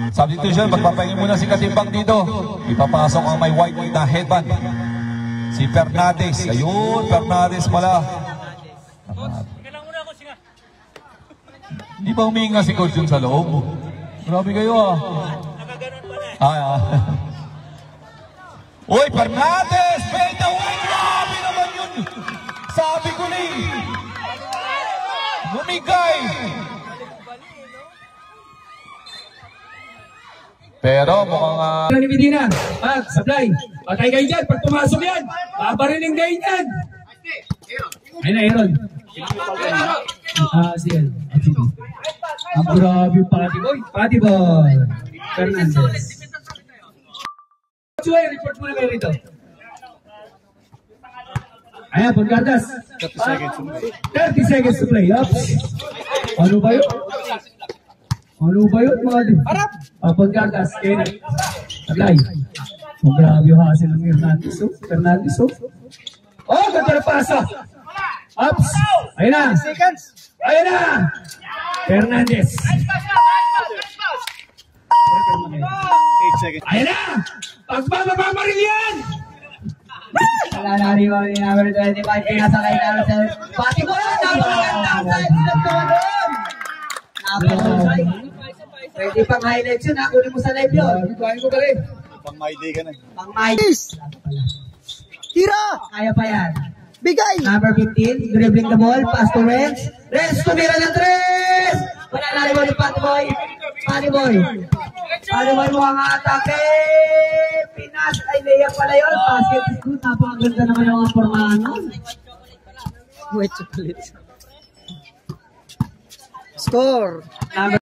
Substitution, magpapahingin muna si Katimbang dito. Ipapasok ang may white na headband. Si Fernandez. Ayun, Fernandez pala. Hindi ba huminga si Coach yun sa loob? Grabe kayo Uy, Fernandez! Fade away! Grabe naman yun! Sabi ko ni! Bumigay! Pero mukhang ni Medina, supply. Patay kayo dyan. Pag pumasok yan, babariling kayo dyan. Ayun na, Aaron. Sige. Ang grabe yung Patty Boy. Fernandez. Report muna kayo rito. Ayan, Pagkardas. 30 seconds to play. Ano ba yun? Mga din? Pagkardas. Supply. Ang grabe yung hasil ng Fernandez. Ganda na pasa. Ups. Ayun na. Fernandez. Ayun na. Pagbababamarin yan. Wala na rin mo ni number 25. Pinasakay na sa Patty Boy. Pwede pang highlights yun. Kunin mo sa live yun. pang my day ka na. Pang my day. Tira! Kaya pa yan. Bigay! Number 15, dribbling the ball, pass to Renz. Renz, tumira ng 3! Wala na rin mo ni Patty Boy. Patty Boy mo ang atake. Pinas, ay layup pala yun. Basket is good. Napakaganda naman yung mga formahan nun. Wait, chocolate. Score! Number